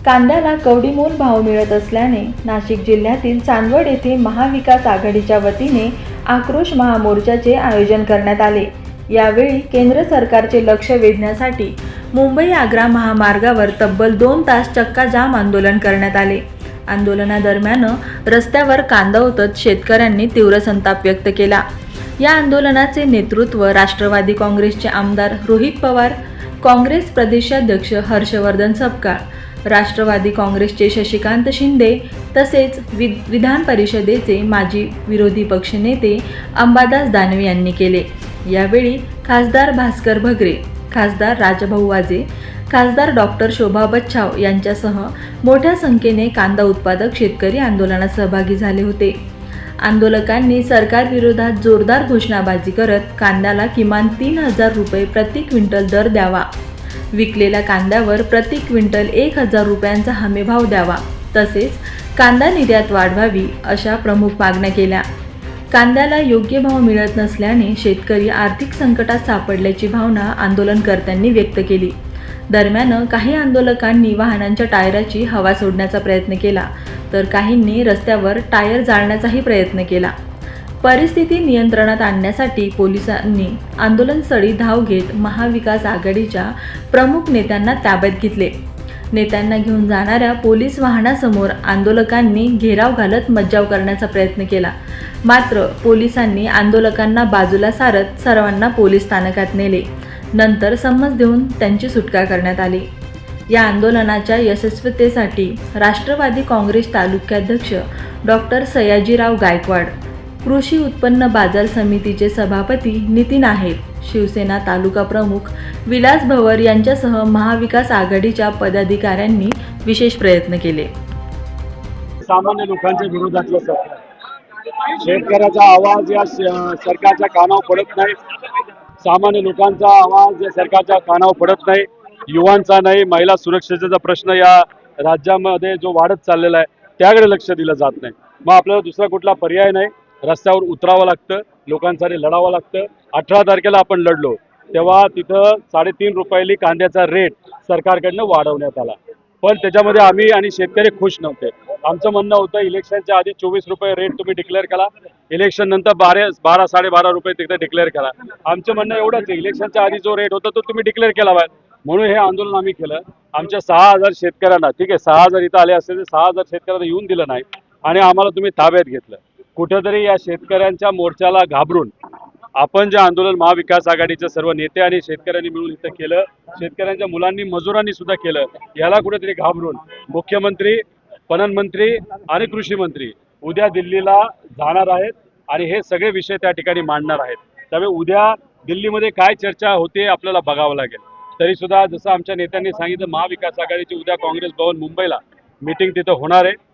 कांद्याला कवडीमोल भाव मिळत असल्याने नाशिक जिल्ह्यातील चांदवड येथे महाविकास आघाडीच्या वतीने आक्रोश महामोर्चाचे आयोजन करण्यात आले। यावेळी केंद्र सरकारचे लक्ष वेधण्यासाठी मुंबई आग्रा महामार्गावर तब्बल 2 तास चक्का जाम आंदोलन करण्यात आले। आंदोलनादरम्यान रस्त्यावर कांदा ओतत शेतकऱ्यांनी तीव्र संताप व्यक्त केला। या आंदोलनाचे नेतृत्व राष्ट्रवादी काँग्रेसचे आमदार रोहित पवार, काँग्रेस प्रदेशाध्यक्ष हर्षवर्धन सपकाळ, राष्ट्रवादी काँग्रेसचे शशिकांत शिंदे तसेच विधान परिषदेचे माजी विरोधी पक्षनेते अंबादास दानवे यांनी केले। यावेळी खासदार भास्कर भगरे, खासदार राजाभाऊ वाजे, खासदार डॉक्टर शोभा बच्छाव यांच्यासह मोठ्या संख्येने कांदा उत्पादक शेतकरी आंदोलनात सहभागी झाले होते। आंदोलकांनी सरकारविरोधात जोरदार घोषणाबाजी करत कांद्याला किमान 3000 रुपये प्रति क्विंटल दर द्यावा, विकलेल्या कांद्यावर प्रति क्विंटल 1000 रुपयांचा हमीभाव द्यावा, तसेच कांदा निर्यात वाढवावी अशा प्रमुख मागण्या केल्या। कांद्याला योग्य भाव मिळत नसल्याने शेतकरी आर्थिक संकटात सापडल्याची भावना आंदोलनकर्त्यांनी व्यक्त केली। दरम्यान काही आंदोलकांनी वाहनांच्या टायराची हवा सोडण्याचा प्रयत्न केला, तर काहींनी रस्त्यावर टायर जाळण्याचाही प्रयत्न केला। परिस्थिती नियंत्रणात आणण्यासाठी पोलिसांनी आंदोलनस्थळी धाव घेत महाविकास आघाडीच्या प्रमुख नेत्यांना ताब्यात घेतले। नेत्यांना घेऊन जाणाऱ्या पोलीस वाहनासमोर आंदोलकांनी घेराव घालत मज्जाव करण्याचा प्रयत्न केला, मात्र पोलिसांनी आंदोलकांना बाजूला सारत सर्वांना पोलीस स्थानकात नेले। नंतर समज देऊन त्यांची सुटका करण्यात आली। या आंदोलनाच्या यशस्वीतेसाठी राष्ट्रवादी काँग्रेस तालुकाध्यक्ष डॉक्टर सयाजीराव गायकवाड, कृषी उत्पन्न बाजार समितीचे सभापती नितीन आहेर, शिवसेना तालुका प्रमुख विलास भवर यांच्यासह महाविकास आघाडीच्या पदाधिकाऱ्यांनी विशेष प्रयत्न केले। सामान्य लोकांच्या विरोधातलं सरकार, शेतकऱ्याचा आवाज या सरकारच्या कानावर पडत नाही, सामान्य लोकांचा आवाज या सरकारच्या कानावर पडत नाही, युवांचा नाही, महिला सुरक्षेचा प्रश्न या राज्यामध्ये जो वाढत चाललेला आहे त्याकडे लक्ष दिलं जात नाही। मग आपल्याला दुसरा कुठला पर्याय नाही, रस्त्यावर उतरावं लागतं, लोकांसाठी लढावं लागतं। 18 तारखेला आपण लढलो तेव्हा तिथं 3.5 रुपयाली कांद्याचा रेट सरकारकडनं वाढवण्यात आला, पण त्याच्यामध्ये आम्ही आणि शेतकरी खुश नव्हते। आमचं म्हणणं होतं इलेक्शनच्या आधी 24 रुपये रेट तुम्ही डिक्लेअर करा, इलेक्शन नंतर 12 साडेबारा रुपये तिथे डिक्लेअर करा। आमचं म्हणणं एवढंच आहे, इलेक्शनच्या आधी जो रेट होता तो तुम्ही डिक्लेअर केला पाहिजे, म्हणून हे आंदोलन आम्ही केलं। आमच्या 6000 शेतकऱ्यांना, ठीक आहे 6000 इथं आले असते, 6000 शेतकऱ्यांना येऊन दिलं नाही आणि आम्हाला तुम्ही ताब्यात घेतलं। कुठेतरी या शेतकऱ्यांच्या मोर्चाला घाबरून आपण जे आंदोलन महाविकास आघाडीचे सर्व नेते आणि शेतकऱ्यांनी मिळून इथं केलं, शेतकऱ्यांच्या मुलांनी मजुरांनी सुद्धा केलं, याला कुठेतरी घाबरून मुख्यमंत्री, पणन मंत्री आणि कृषी मंत्री उद्या दिल्लीला जाणार आहेत आणि हे सगळे विषय त्या ठिकाणी मांडणार आहेत। त्यामुळे उद्या दिल्लीमध्ये काय चर्चा होते आपल्याला बघावं लागेल। तरी सुद्धा जसं आमच्या नेत्यांनी सांगितलं, महाविकास आघाडीची उद्या काँग्रेस भवन मुंबईला मीटिंग तिथं होणार आहे।